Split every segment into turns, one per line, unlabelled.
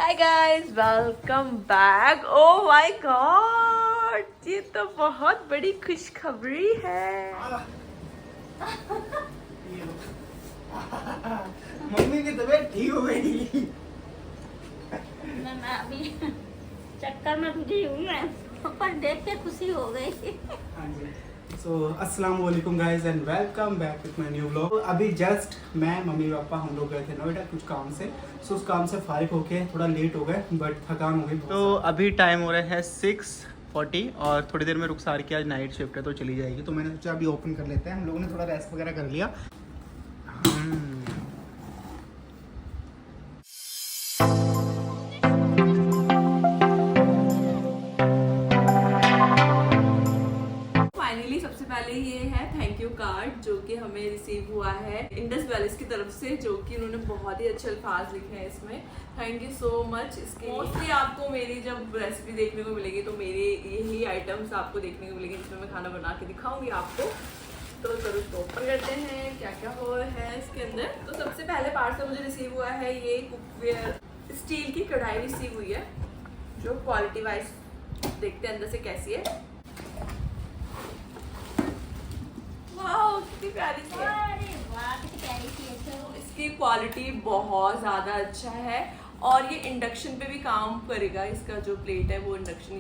Hi guys, welcome back. Oh my God, ये तो बहुत बड़ी खुशखबरी है।
मम्मी की तबीयत ठीक हो गई।
मैं अभी चक्कर में बुझी हूँ मैं, पर देख के खुशी हो गई।
हाँ जी। सो अस्सलाम वालेकुम guys and welcome back with my new vlog. अभी जस्ट मैं मम्मी पापा हम लोग गए थे नोएडा कुछ काम से। सो उस काम से फारिग होके थोड़ा लेट हो गए बट थकान हो गई। तो अभी टाइम हो रहा है 6:40 और थोड़ी देर में रुखसार की आज नाइट शिफ्ट है तो चली जाएगी। तो मैंने सोचा अभी ओपन कर लेते हैं। हम लोगों ने थोड़ा रेस्ट वगैरह कर लिया।
फाइनली सबसे पहले ये है थैंक यू कार्ड जो कि हमें रिसीव हुआ है इंडस वैलीज की तरफ से, जो कि उन्होंने बहुत ही अच्छे अल्फाज लिखे हैं इसमें। Thank you so much. इसके मोस्टली आपको मेरी जब रेसिपी देखने को मिलेगी तो मेरे यही आइटम्स आपको देखने को मिलेंगे जिसमें मैं खाना बना के दिखाऊंगी आपको। तो जरूर इसको ओपन करते हैं क्या क्या हो है इसके अंदर। तो सबसे पहले पार्सल मुझे रिसीव हुआ है ये कुकवेयर स्टील की कढ़ाई रिसीव हुई है, जो क्वालिटी वाइज देखते हैं अंदर से कैसी है। वाओ, कितनी प्यारी सी है।
अरे वाह, कितनी प्यारी सी है। तो
इसकी क्वालिटी बहुत ज़्यादा अच्छा है और ये इंडक्शन पे भी काम करेगा। इसका जो प्लेट है वो इंडक्शन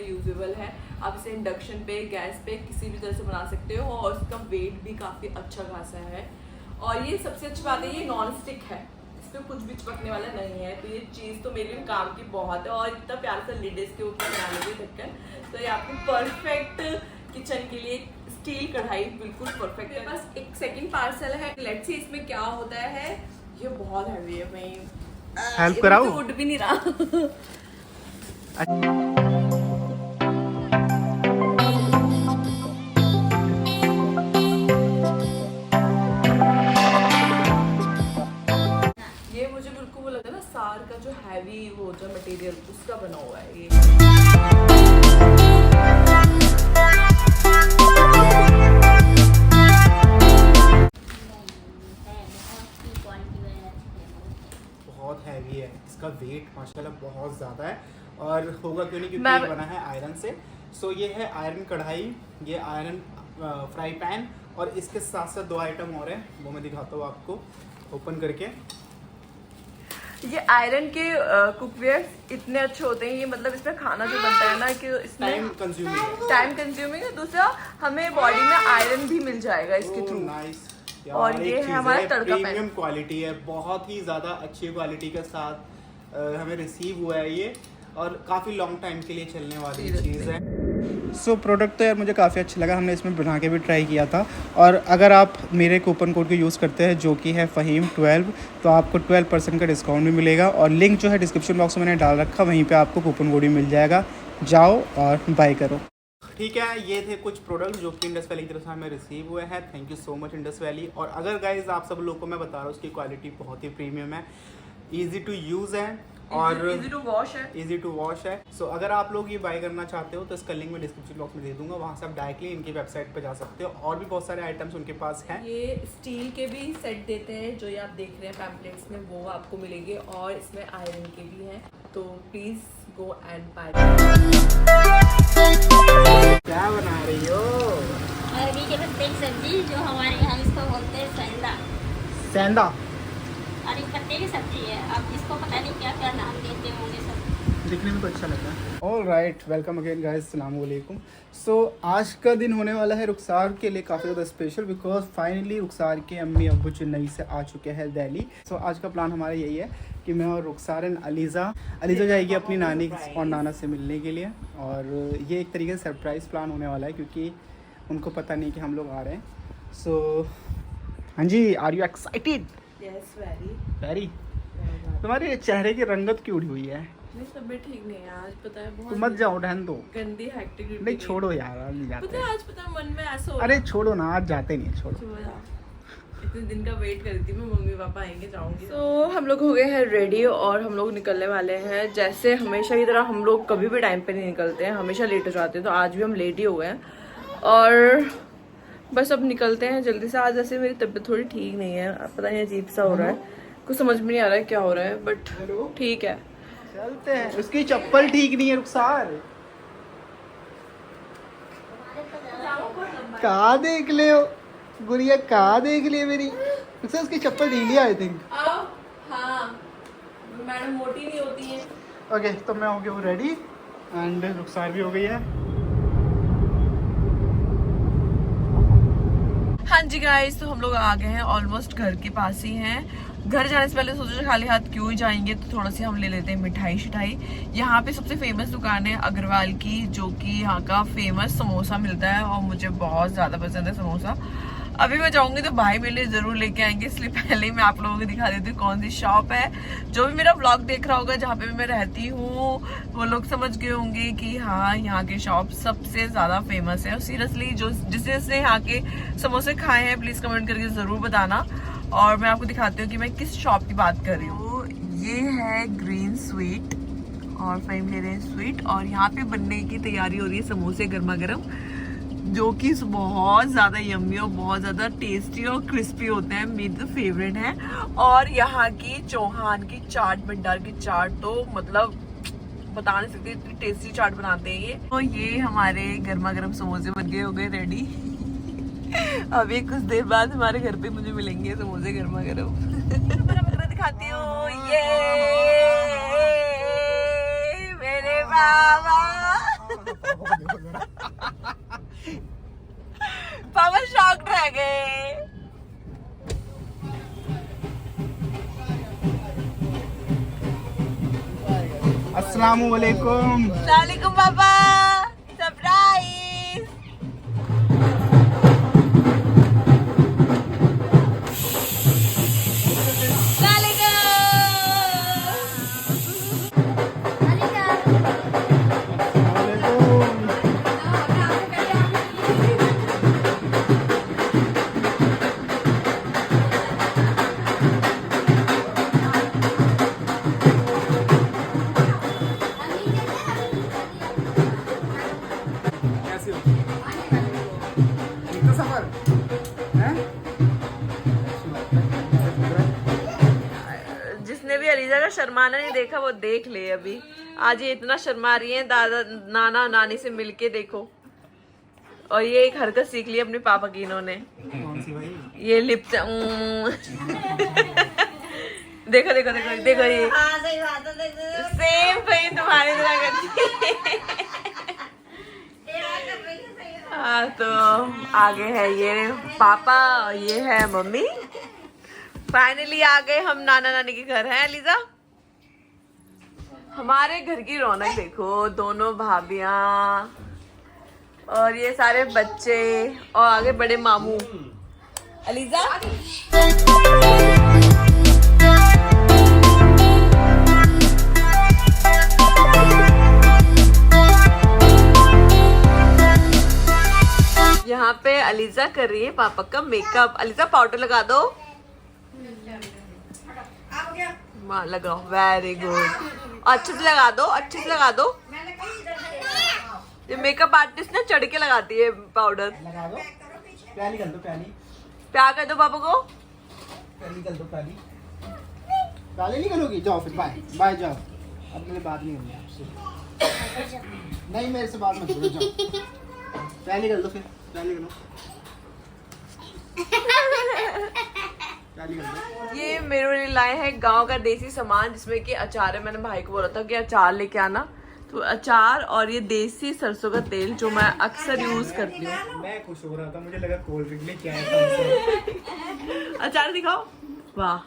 यूजेबल है। आप इसे इंडक्शन पे, गैस पे किसी भी तरह से बना सकते हो और इसका वेट भी काफ़ी अच्छा खासा है। और ये सबसे अच्छी बात है, ये नॉन स्टिक है, इसमें कुछ भी चिपकने वाला नहीं है। तो ये चीज़ तो मेरे लिए काम की बहुत है। और इतना प्यारा सा लिड इसके ऊपर बनाने के ढक्कन, तो ये आपको परफेक्ट किचन के लिए स्टील कढ़ाई बिल्कुल परफेक्ट है। बस एक सेकंड पार्सल है, लेट्स सी इसमें क्या होता है। ये बहुत हैवी है भाई,
हेल्प कराओ।
उठ भी नहीं रहा। ये मुझे बिल्कुल वो लगा ना सार का जो हैवी वो जो मटेरियल उसका बना हुआ है ये।
बहुत हैवी है, इसका वेट माशाल्लाह बहुत ज़्यादा है। और होगा क्यों नहीं, क्योंकि
मैं-
ये बना है आयरन से। सो ये है आयरन कढ़ाई, ये आयरन फ्राई पैन और इसके साथ साथ दो आइटम और हैं, वो मैं दिखाता हूँ आपको ओपन करके।
ये आयरन के कुकवेयर इतने अच्छे होते हैं। ये मतलब इसमें खाना जो बनता है ना कि इसमें
टाइम कंज्यूमिंग है।
टाइम कंज्यूमिंग है। दूसरा हमें बॉडी में आयरन भी मिल जाएगा इसके थ्रू।
नाइस।
और ये है हमारा तड़का पैन।
प्रीमियम क्वालिटी है, बहुत ही ज़्यादा अच्छी क्वालिटी के साथ हमें रिसीव हुआ है ये, और काफ़ी लॉन्ग टाइम के लिए चलने वाली चीज़ है। सो प्रोडक्ट तो यार मुझे काफ़ी अच्छा लगा, हमने इसमें बना के भी ट्राई किया था। और अगर आप मेरे कूपन कोड को यूज़ करते हैं जो कि है फ़हीम12, तो आपको 12% का डिस्काउंट भी मिलेगा। और लिंक जो है डिस्क्रिप्शन बॉक्स में मैंने डाल रखा, वहीं पे आपको कूपन कोड भी मिल जाएगा, जाओ और बाय करो। ठीक है, ये थे कुछ प्रोडक्ट जो कि इंडस वैली की तरफ से हमें रिसीव हुए हैं। Thank you so much Indus valley. और अगर गाइज आप सब लोगों को मैं बता रहा हूँ उसकी क्वालिटी बहुत ही प्रीमियम है, ईजी टू यूज़ है और
इजी टू वॉश है।
इजी टू वॉश है। सो अगर आप लोग ये बाय करना चाहते हो तो इसका लिंक मैं डिस्क्रिप्शन बॉक्स में दे दूंगा, वहाँ से आप डायरेक्टली इनकी वेबसाइट पे जा सकते हो। और भी बहुत सारे आइटम्स उनके पास हैं।
ये स्टील के भी सेट देते हैं, जो ये आप देख रहे हैं पैम्पलेट्स में, वो आपको मिलेंगे। और इसमें आयरन के भी हैं, तो प्लीज गो एंड बाय।
क्या बना रही हो?
अरबी के पत्ते की सब्जी, जो हमारे यहाँ इसको बोलते हैं सेंधा।
सेंधा।
और इस पत्ते की सब्जी है, अब इसको पता नहीं क्या क्या नाम देते होंगे सब।
दिखने में तो अच्छा लग रहा है। All right, welcome again guys, अस्सलाम वालेकुम। सो आज का दिन होने वाला है रुखसार के लिए काफ़ी ज़्यादा स्पेशल, बिकॉज फाइनली रुखसार के अम्मी अब्बू चेन्नई से आ चुके हैं दिल्ली। सो आज का प्लान हमारा यही है कि मैं और रुखसार एंड अलीज़ा जाएगी अपनी नानी और नाना से मिलने के लिए। और ये एक तरीके से सरप्राइज़ प्लान होने वाला है क्योंकि उनको पता नहीं कि हम लोग आ रहे हैं। सो हाँ जी, are you excited?
Yes, very.
Very. तुम्हारे चेहरे की रंगत क्यों उड़ी हुई है?
नहीं, तबीयत ठीक नहीं है आज, पता है बहुत
तुम मत जाओ, रहने दो।
गंदी हेक्टिक ड्यूटी
नहीं
गई।
छोड़ो यार, आज नहीं
पता
जाते।
है आज, पता है मन में ऐसा हो
अरे छोड़ो ना, आज जाते नहीं है, छोड़ो।
रहा। इतने दिन का वेट कर रही थी मैं, मम्मी पापा आएंगे जाऊंगी। तो हम लोग हो गए हैं रेडी और हम लोग निकलने वाले हैं। जैसे हमेशा की तरह हम लोग कभी भी टाइम पे नहीं निकलते हैं, हमेशा लेट हो जाते हैं, तो आज भी हम लेट ही हो गए हैं। और बस अब निकलते हैं जल्दी से। आज जैसे मेरी तबीयत थोड़ी ठीक नहीं है, पता नहीं अजीब सा हो रहा है, कुछ समझ में नहीं आ रहा है क्या हो रहा है, बट ठीक है।
चलते हैं। उसकी चप्पल ठीक नहीं है रुखसार। कहाँ देख ले हो गुड़िया, कहाँ देख लिए मेरी रुखसार? उसकी चप्पल ढीली है आई थिंक।
हाँ मैडम मोटी नहीं होती है।
ओके तो मैं हो गया हूँ रेडी एंड रुखसार भी हो गई है।
हाँ जी गाइस, तो हम लोग आ गए हैं, ऑलमोस्ट घर के पास ही हैं। घर जाने से पहले सोचा खाली हाथ क्यों ही जाएंगे, तो थोड़ा सा हम ले लेते हैं मिठाई शिठाई। यहाँ पे सबसे फेमस दुकान है अग्रवाल की, जो कि यहाँ का फेमस समोसा मिलता है और मुझे बहुत ज्यादा पसंद है समोसा। अभी मैं जाऊंगी तो भाई मेरे लिए जरूर लेके आएंगे, इसलिए पहले ही मैं आप लोगों को दिखा देती हूँ कौन सी शॉप है। जो भी मेरा व्लॉग देख रहा होगा जहाँ पे मैं रहती हूँ, वो लोग समझ गए होंगे कि हाँ यहाँ के शॉप सबसे ज्यादा फेमस है। और सीरियसली जो जिसने यहाँ के समोसे खाए हैं प्लीज कमेंट करके जरूर बताना। और मैं आपको दिखाती हूँ कि मैं किस शॉप की बात कर रही हूँ। ये है ग्रीन स्वीट और फ्रेम ले रहे हैं स्वीट, और यहाँ पे बनने की तैयारी हो रही है समोसे गर्मा गर्म, जो कि बहुत ज़्यादा यम्मी और बहुत ज़्यादा टेस्टी और क्रिस्पी होते हैं। मेरी तो फेवरेट है। और यहाँ की चौहान की चाट भंडार की चाट तो मतलब बता नहीं सकते, इतनी टेस्टी चाट बनाते हैं ये। तो ये हमारे गर्मा गर्म समोसे बन गए, हो गए रेडी। अभी कुछ देर बाद हमारे घर पे मुझे मिलेंगे समोसे गर्मा गर्म। दिखाती हूँ, ये मेरे बाबा। पापा शॉक्ड रह गए।
अस्सलामु अलैकुम।
वालेकुम पापा, सरप्राइज। जिसने भी अलीजा का शर्माना नहीं देखा वो देख ले। अभी आज ये इतना शर्मा रही है, दादा नाना नानी से मिलके देखो। और ये एक हरकत सीख ली अपने पापा की इन्होंने, ये लिप देखो देखो देखो देखो, ये सेम कहीं तुम्हारी तरह करती। हाँ तो आगे है ये पापा, ये है मम्मी। फाइनली आ गए हम नाना नानी के घर। हैं लीजा, हमारे घर की रौनक देखो, दोनों भाभियां और ये सारे बच्चे और आगे बड़े मामू। अलीजा यहाँ पे अलीजा कर रही है पापा का मेकअप। अलीजा पाउडर लगा दो। लगाओ, वेरी गुड। अच्छे से लगा दो, अच्छे से लगा दो। ये मेकअप आर्टिस्ट ना चढ़ के लगाती है पाउडर।
लगा दो, प्याली कर दो, प्याली
प्यार कर दो पापा को।
प्याली कर दो, प्याली प्याली नहीं करोगी? जाओ फिर, बाय बाय, जाओ। अब मेरे बात नहीं करनी आपसे। नहीं मेरे से बात मत करो, जाओ। प्याली कर दो फिर, प्याली करो, प्याली कर दो।
ये मेरे लिए लाए हैं गांव का देसी सामान, जिसमें कि अचार है। मैंने भाई को बोला था कि अचार लेके आना, तो अचार और ये देसी सरसों का तेल जो मैं अक्सर यूज करती हूँ।
मैं खुश हो रहा था, मुझे लगा कोल्ड ड्रिंक लेके आया था।
अचार दिखाओ, वाह